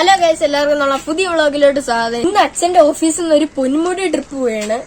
Hello guys, എല്ലാവർക്കും നമ്മളെ പുതിയ വ്ളോഗിലോട്ട് സ്വാഗതം. ഇന്ന് അച്ഛന്റെ ഓഫീസിൽ നിന്ന് ഒരു പൊന്മുടി ട്രിപ്പ് പോയാണ്.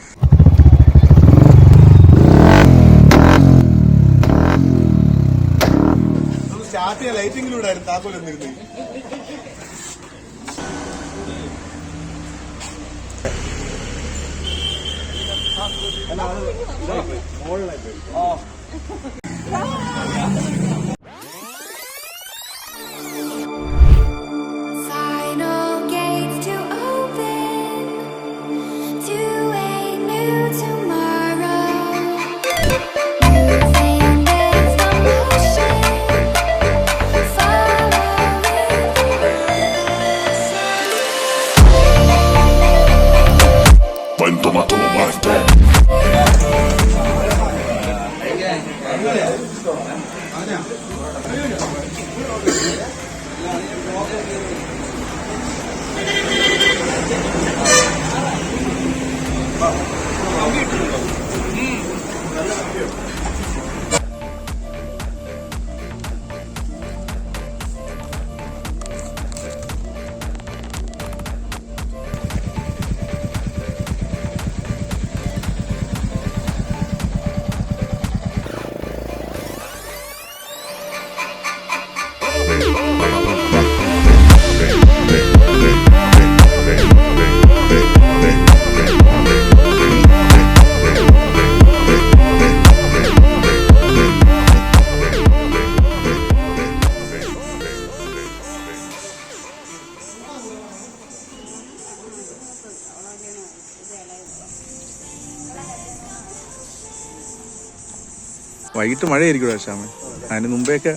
വൈകിട്ട് മഴയായിരിക്കും ശ്യാമേ, അതിന് മുമ്പേയൊക്കെ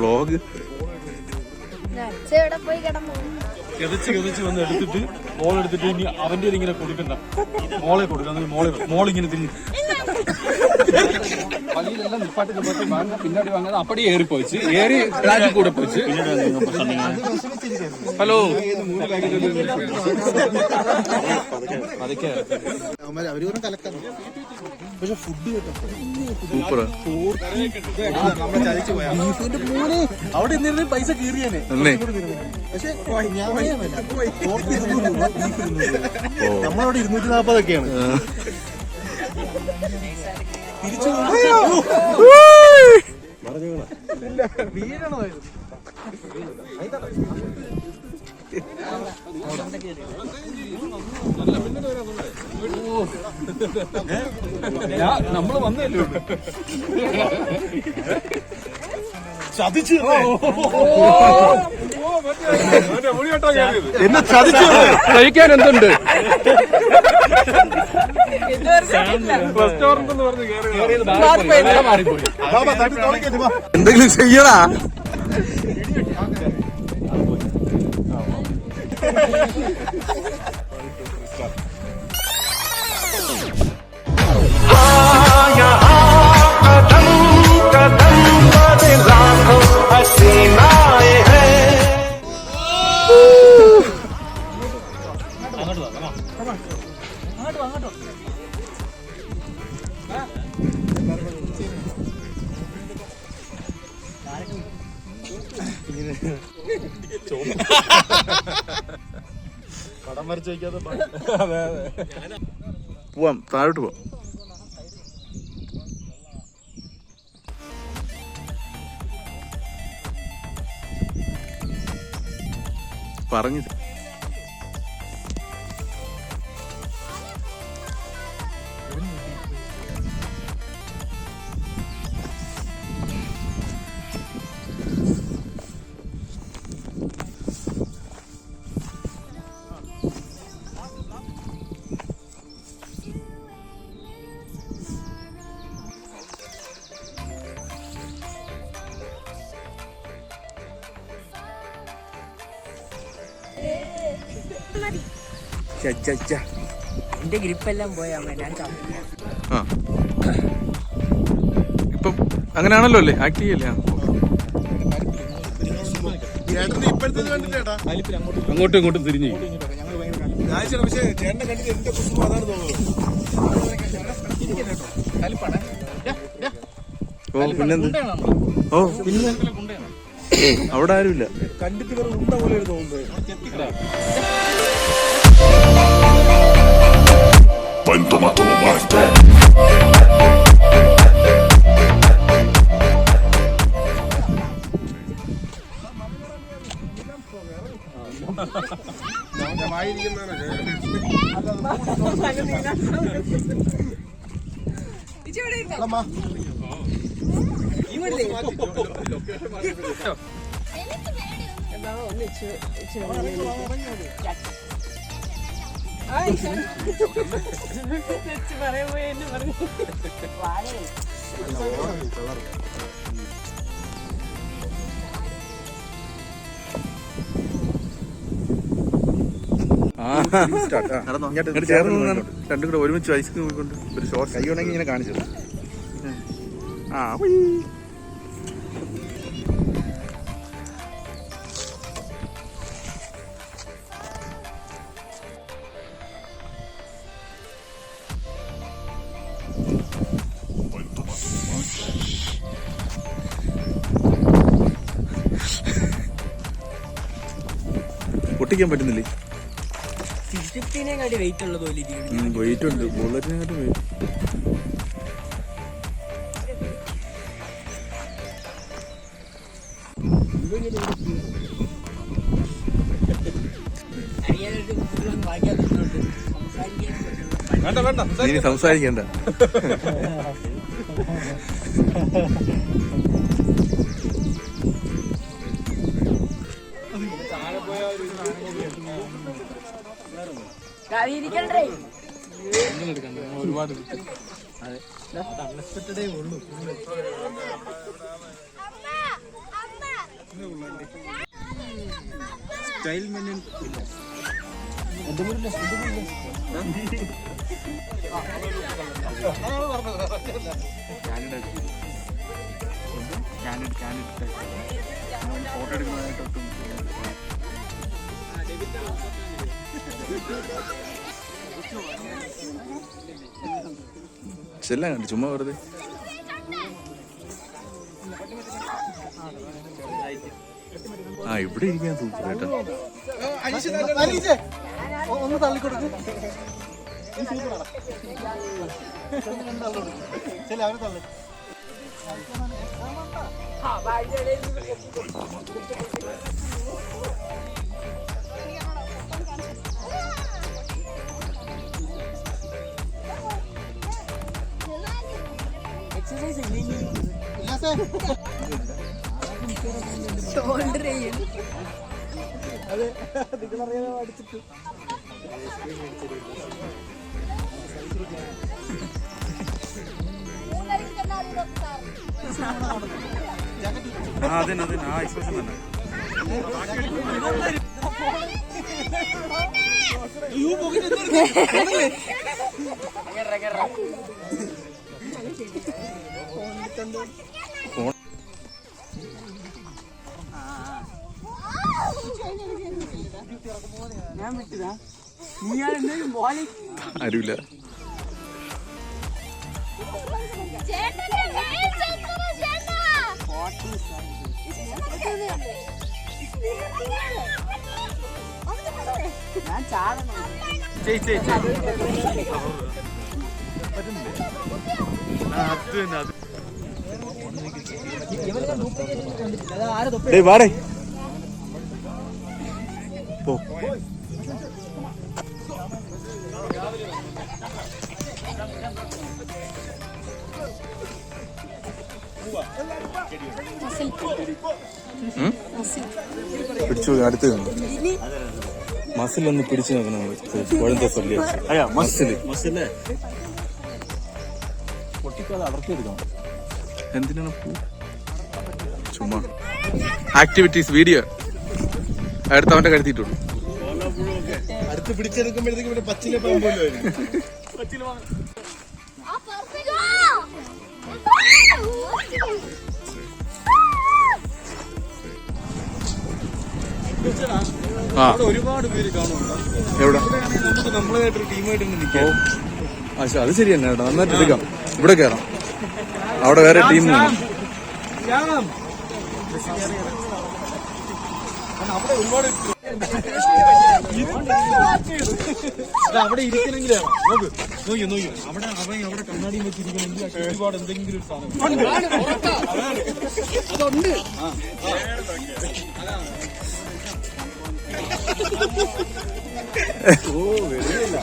വ്ളോഗ് കിതച്ച് വന്ന് എടുത്തിട്ട് മോളെടുത്തിട്ട് ഇനി അവന്റെ ഇങ്ങനെ കൊടുക്കണ്ട, മോളെ കൊടുക്കണം. മോളിങ്ങനെ തിരിഞ്ഞു പള്ളിയിലെല്ലാം നിപ്പാട്ടിട്ട് പോയി വാങ്ങ, പിന്നാടി വാങ്ങാതെ അപ്പടി ഏറി പോയിച്ച് ഏറി രാജു കൂടെ പോയിച്ച്. ഹലോ അതൊക്കെ പക്ഷെ ഫുഡ് സൂപ്പറാ. അവിടെ നിന്നിരുന്ന് പൈസ കീറിയേനെ. പക്ഷെ നമ്മളവിടെ 240 തിരിച്ചു വീഴണോ? നമ്മള് വന്നല്ലോ ചതിച്ചു എന്നെ ചതിച്ചു. കഴിക്കാൻ എന്തുണ്ട്? റെസ്റ്റോറന്റ് എന്ന് പറഞ്ഞ് മാറിപ്പോയി. എന്തെങ്കിലും ചെയ്യടാ. പടം വരച്ച് വയ്ക്കാതെ പോവാം, താഴോട്ട് പോവാം. പറഞ്ഞു എന്റെ ഗ്രിപ്പെല്ലാം പോയാ ഞാൻ ആ ഇപ്പം അങ്ങനെയാണല്ലോ അല്ലേ, ആക്ട് ചെയ്യല്ലേ? അങ്ങോട്ടും ഇങ്ങോട്ടും തിരിഞ്ഞു. ഓ പിന്നെന്ത്? ഓ പിന്നെ അവിടെ ആരുമില്ല. കണ്ടിട്ട് വേറെ ഉണ്ട പോലെ തോന്നുന്നത്. ചേർന്ന് രണ്ടും കൂടെ ഒരുമിച്ച് ഐസ്ക്രീം പോയിക്കൊണ്ട് ഒരു ഷോർട്ട് കൈ ഉണ്ടെങ്കിൽ ഇങ്ങനെ കാണിച്ചത്. ആ പൊട്ടിക്കാൻ പറ്റുന്നില്ലേ? വെയിറ്റ് ഉള്ളത് വെയിറ്റ് ഉണ്ട്, ബുള്ളറ്റിനെക്കാട്ടും വെയിറ്റ്. ഇനി സംസാരിക്കണ്ട. ഒരുപാട് സ്റ്റൈൽ മെനു ഫോട്ടോ എടുക്കുന്നതായിട്ടൊട്ടും എല്ലാം കണ്ടു, ചുമ്മാ വെറുതെ. ആ ഇവിടെ ഇരിക്കാൻ സൂപ്പർ കേട്ടോ. ഒന്ന് തള്ളിക്കൊടുക്കും. അവര് തള്ളി ഷോൾഡർ ചെയ്യും. അതെ, നിങ്ങളറിയാതെ അടിച്ചിട്ട് അതന്നെ ആ എക്സ്പ്രഷൻ തന്നെ. ഞാൻ വിട്ടതാ, നീ ആരുമില്ല. ഞാൻ ചാടണം. വാടേ പോ. പിടിച്ചു അടുത്ത് കണ്ടു മസിലൊന്ന് പിടിച്ചു നോക്കണം കുഴന്ത മസില് എന്തിനാണ് ചുമ്മാ ആക്ടിവിറ്റീസ് വീഡിയോ അടുത്ത് അവന്റെ കരുത്തിയിട്ടുള്ളൂ. അടുത്ത് പിടിച്ചെടുക്കുമ്പോഴത്തേക്ക് ഇവിടെ പച്ചില പോകുമല്ലോ. ഒരുപാട് പേര് കാണുന്നുണ്ട്. എവിടെ നമുക്ക് നമ്മളായിട്ടൊരു ടീമായിട്ട് നിൽക്കാം. അത് ശരി തന്നെ കേട്ടോ. നന്നായിട്ട് എടുക്കാം. ഇവിടെ കയറാം. അവിടെ വേറെ ടീം അവിടെ ഒരുപാട് അവിടെ ഇരിക്കണമെങ്കിലാണ് നോക്ക് നോക്കി അവിടെ അവൻ അവിടെ കണ്ണാടിയും വെച്ചിരിക്കണമെങ്കിൽ ഒരുപാട് എന്തെങ്കിലും ഒരു സാധനം അതുണ്ട്. ഓ വെളിയില്ല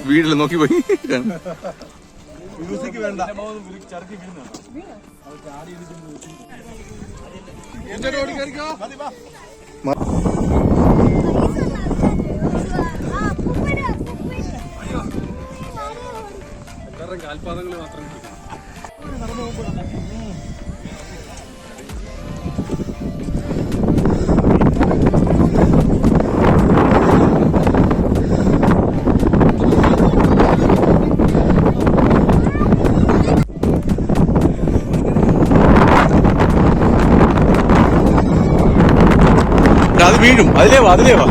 വീട്ടിൽ നോക്കി പോയി. മ്യൂസിക് വേണ്ട ചരക്കി വീഴുന്ന കാൽപാദങ്ങൾ മാത്രം അത് വീഴും. അതിലേവാ അതിലേവാ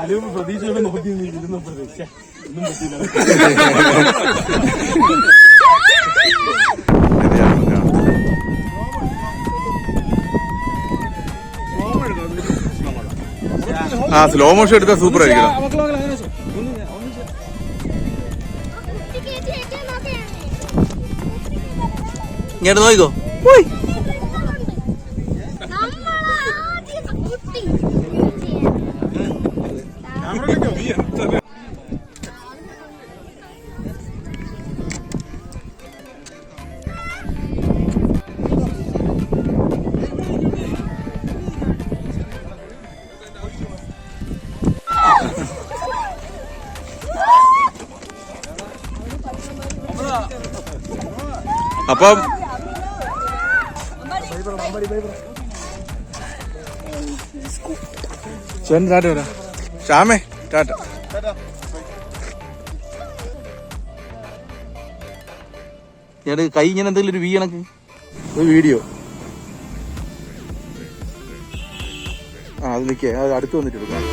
അലൂപ് പ്രതീക്ഷയോടെ നോക്കി ഇരുന്ന പ്രതീക്ഷ ഒന്നും പറ്റിയില്ല. ആ സ്ലോ മോഷൻ എടുത്താൽ സൂപ്പർ ആയിരിക്കും. ഇങ്ങോട്ട് നോക്കിക്കോ. അപ്പം ചേട്ടൻ ടാറ്റ വരാ. ശ്യാമേ ടാറ്റ. ചേട്ടൻ കൈ ഇങ്ങനെ എന്തെങ്കിലും ഒരു കണക്ക് ഒരു വീഡിയോ. ആ അത് നിൽക്കേ, അത് അടുത്ത് വന്നിട്ട് എടുക്കാം.